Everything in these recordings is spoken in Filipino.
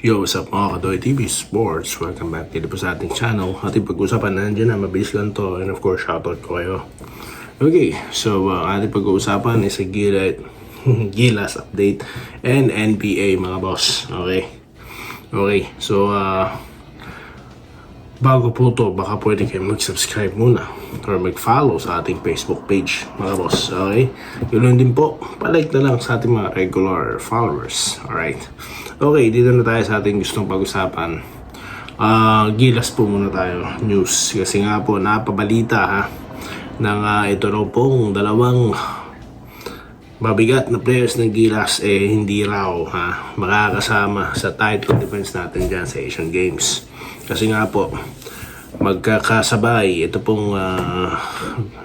Yo, what's up mga Kadoy TV Sports? Welcome back dito po sa ating channel. Ating pag-usapan na nandiyan na, mabilis lang to. And of course, shoutout ko kayo. Okay, so ating pag-uusapan is a Gilas update and NBA mga boss. Okay, so bago po to, baka pwede kayo mag-subscribe muna or mag-follow sa ating Facebook page mga boss. Okay, yun din po, palike na lang sa ating mga regular followers. Alright. Okay, dito na tayo sa ating gustong pag-usapan. Gilas po muna tayo, news. Kasi nga po, napabalita ha, ng ito raw pong dalawang mabigat na players ng Gilas hindi raw makakasama sa title defense natin dyan sa Asian Games. Kasi nga po, magkakasabay ito pong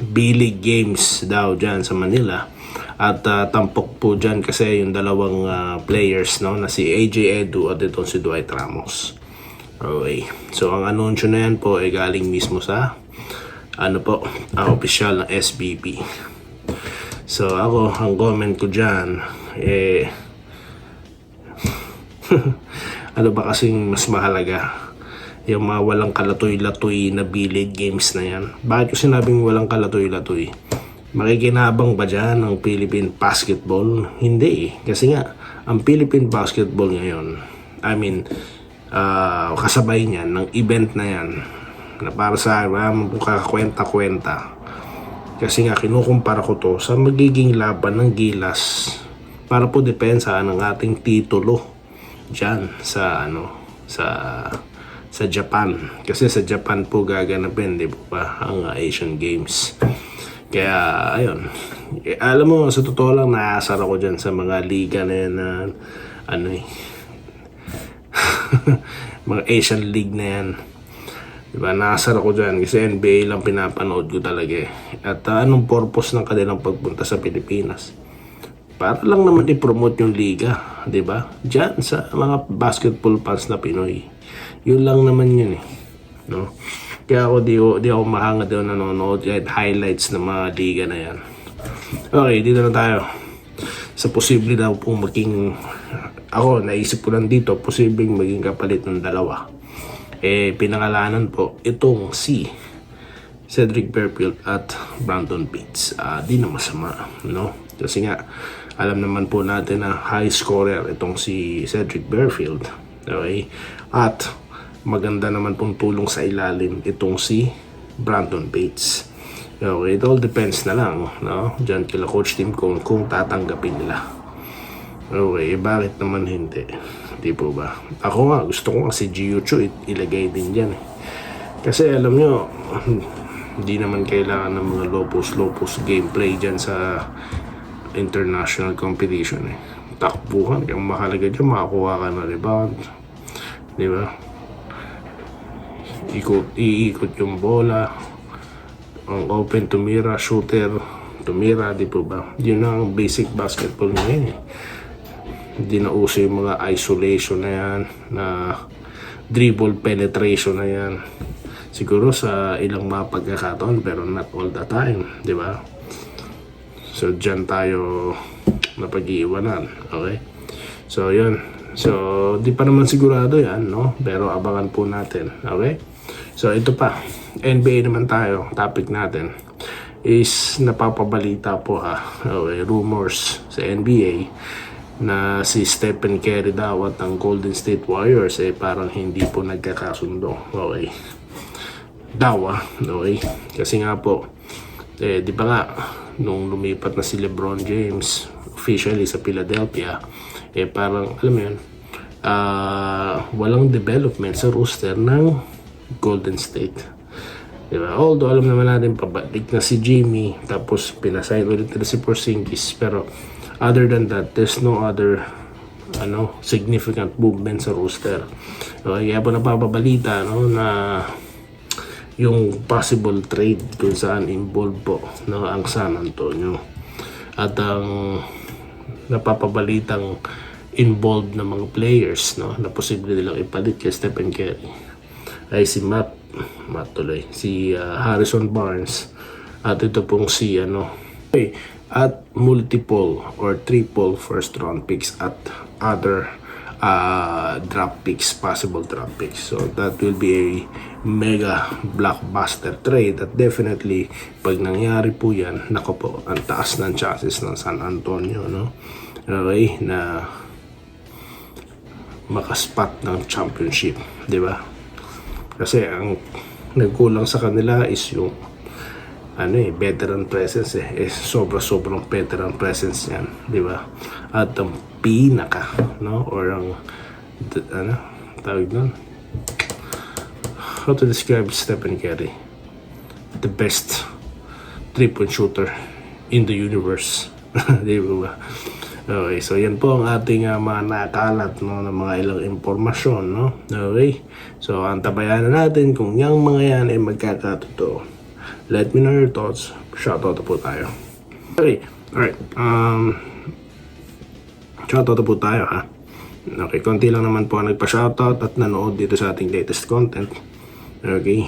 B-League Games daw dyan sa Manila. At tampok po dyan kasi yung dalawang players, no, na si AJ Edu at itong si Dwight Ramos. Okay. So ang anunsyo na yan po ay galing mismo sa official ng SBP. So ako, ang comment ko dyan ano ba kasing mas mahalaga? Yung mga walang kalatoy-latoy na B-League Games na yan. Bakit ko sinabing walang kalatoy-latoy? Makikinabang ba dyan ang Philippine Basketball? Hindi. Kasi nga, ang Philippine Basketball ngayon, kasabay niyan ng event na yan, na para sa kakakwenta-kwenta. Kasi nga, kinukumpara ko to sa magiging laban ng Gilas para po depensa ng ating titulo dyan sa Japan. Kasi sa Japan po gaganapin, di ba, ang Asian Games. Kaya, ayun. Alam mo, sa totoo lang, naasar ako dyan sa mga liga na yan na, mga Asian League na yan. Diba, naasar ako dyan kasi NBA lang pinapanood ko talaga eh. At anong purpose ng kanilang pagpunta sa Pilipinas? Para lang naman i-promote yung liga, diba? Dyan sa mga basketball fans na Pinoy. Yun lang naman yun eh. No? Kaya ako di ako mahanga doon nanonood kahit highlights ng mga liga na yan. Okay, dito na tayo. Sa posible daw pong maging, ako naisip ko lang dito, posibleng maging kapalit ng dalawa. Pinangalanan po itong si Cedric Fairfield at Brandon Bates. Di na masama, no? Kasi nga, alam naman po natin na high scorer itong si Cedric Fairfield. Okay? At maganda naman pong tulong sa ilalim itong si Brandon Bates. Okay, it all depends na lang, no? Diyan kila Coach Tim kung tatanggapin nila. Okay, bakit naman hindi? Di po ba? Ako nga, gusto ko nga si Gio Chu ilagay din dyan eh. Kasi alam nyo, hindi naman kailangan ng mga lopos gameplay dyan sa international competition eh. Takbuhan, kung mahalaga dyan, makakuha ka na rebound. Di ba? Iikot yung bola, ang open tumira, shooter tumira, di po ba? Yun ang basic basketball ngayon eh. Hindi na uso yung mga isolation na yan, na dribble penetration na yan. Siguro sa ilang mga pagkakataon, pero not all the time, di ba? So dyan tayo napag-iiwanan, okay? So yun. So, di pa naman sigurado yan, no? Pero abangan po natin, okay? So, ito pa. NBA naman tayo. Topic natin is napapabalita po okay, rumors sa NBA na si Stephen Curry daw at ang Golden State Warriors parang hindi po nagkakasundo. Okay. Daw okay. Kasi nga po, di ba nga, nung lumipat na si LeBron James officially sa Philadelphia, parang, alam mo yun, walang development sa roster ng Golden State. Diba? Although, alam naman natin, pabalik na si Jimmy, tapos pinasign ulit na si Porzingis, pero other than that, there's no other significant movement sa roster. Kaya po napapabalita, no, na yung possible trade kung saan involved po, no, ang San Antonio. At ang napapabalitang involved na mga players, no, na posible nilang ipalit kay Stephen Curry ay si si Harrison Barnes at ito pong si at multiple or triple first round picks at other drop picks, possible drop picks. So that will be a mega blockbuster trade at definitely pag nangyari po yan, nako po, ang taas ng chances ng San Antonio, no? Okay, na makaspot ng championship, di ba? Kasi ang nagkulang sa kanila is yung veteran presence sobrang veteran presence yan, di ba? At ang pinaka, no, or ang tawag doon, how to describe Stephen Curry, the best 3-point shooter in the universe. Di ba? Okay, so yan po ang ating mga nakalat, no, ng mga ilang impormasyon, no? Okay, so antabayan na natin kung yung mga yan ay magkakatotoo. Let me know your thoughts. Shoutout po tayo. Okay, alright. Shoutout po tayo, ha? Okay, konti lang naman po ang nagpa-shoutout at nanood dito sa ating latest content. Okay.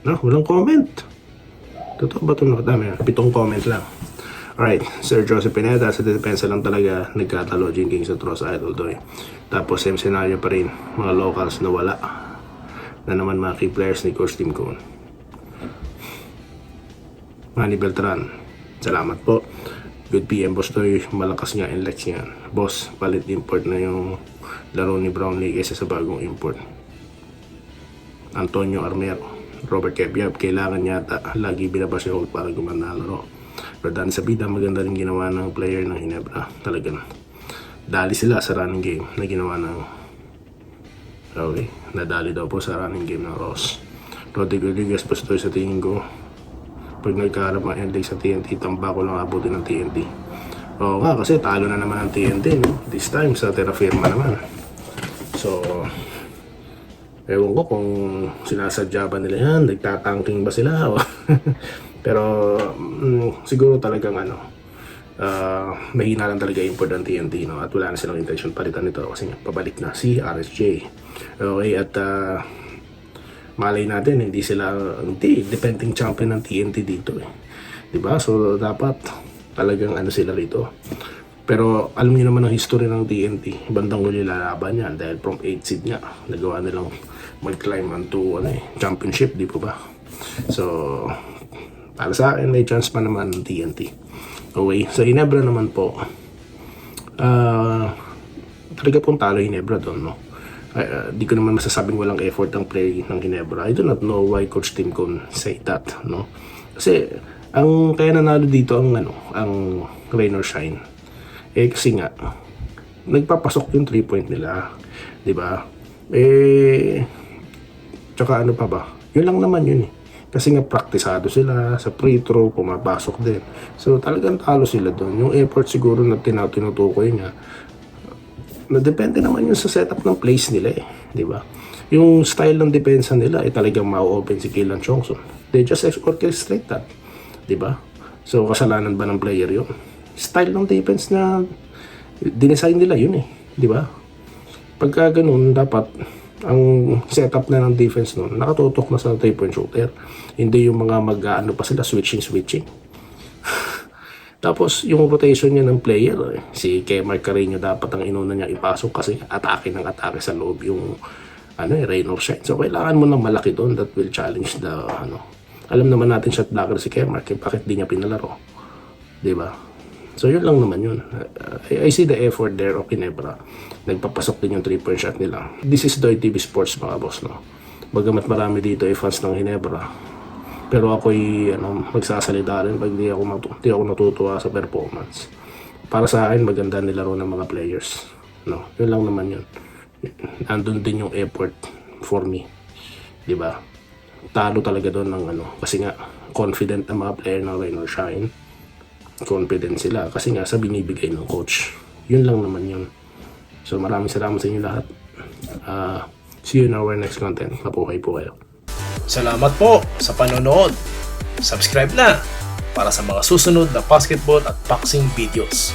No, walang comment. Totoo ba ito? Nakadami. 7 comment lang. Alright, Sir Joseph Pineda, sa depensa lang talaga nagkatalo Jinking sa Tross Idol Doy. Tapos same scenario pa rin, mga locals na wala. Na naman mga key players ni Coach Tim Cone. Manny Beltran, salamat po. Good PM, Boss Doy, malakas nga in Lex yan. Boss, palit import na yung laro ni Brownlee kaysa sa bagong import. Antonio Armero, Robert Kepiab, kailangan yata lagi binaba si Holt para gumanda ang laro. Rodan Sabida, maganda rin ginawa ng player ng Ginebra. Talagang dali sila sa running game na ginawa ng nadali daw po sa running game ng Ross. Rodrigo Rodriguez, Pastoy, sa tingin ko pag nagkaharap ang ending sa TNT, tambako lang abutin ng TNT. Oo nga, kasi talo na naman ang TNT, no? This time sa Terra Firma naman. So ewan ko kung sinasadya ba nila yan, nagtatanking ba sila o pero siguro talagang mahina lang talaga import ng TNT, no? At wala na silang intention palitan nito kasi pabalik na si RSJ. Okay, at malay natin hindi defending champion ng TNT dito, diba? So dapat talagang sila rito. Pero alam niyo naman ang history ng TNT, bandang huli lalaban yan dahil from 8 seed nga nagawa nilang mag-climb onto championship, di po ba? So para sa akin may chance pa naman ng TNT. Okay, sa Ginebra naman po talaga pong talo Ginebra doon, no? Di ko naman masasabing walang effort ang play ng Ginebra. I do not know why Coach Tim Cone say that, no? Kasi ang kaya nanalo dito ang rain or shine. Kasi nga nagpapasok yung 3-point nila, di ba? Tsaka ano pa ba? Yun lang naman yun eh. Kasi nga praktisado sila sa free throw, pumapasok din. So talagang talo sila doon. Yung effort siguro na tinutukoy niya, na depende naman yun sa setup ng plays nila eh, di ba? Yung style ng depensa nila ay talagang ma-open si Keelan Chongson. They just orchestrate that, di ba? So kasalanan ba ng player yun? Style ng defense na dinesign nila yun eh, di ba? Pagka ganun, dapat ang setup na ng defense nun nakatutok na sa 3-point shooter, hindi yung mga pa sila switching. Tapos yung rotation niya ng player, si Kemar Carreño dapat ang inuna niya ipasok kasi atake sa loob yung rain or shine. So kailangan mo ng malaki doon that will challenge the alam naman natin shot blocker si Kemar, bakit di niya pinalaro, di ba? So yun lang naman yun. I see the effort there of Ginebra. Nagpapasok din yung 3-point shot nila. This is Doy TV Sports, mga boss, no? Bagamat marami dito ay fans ng Ginebra, pero ako'y magsasalita rin pag di ako natutuwa sa performance. Para sa akin, maganda nilaro ng mga players, no? Yun lang naman yun. Nandun din yung effort for me, di ba? Talo talaga doon ng kasi nga confident ang mga player ng rain or shine. Confident sila kasi nga sa binibigay ng coach. Yun lang naman yun. So maraming salamat sa inyo lahat. See you in our next content. Mabuhay po kayo. Salamat po sa panonood. Subscribe na para sa mga susunod na basketball at boxing videos.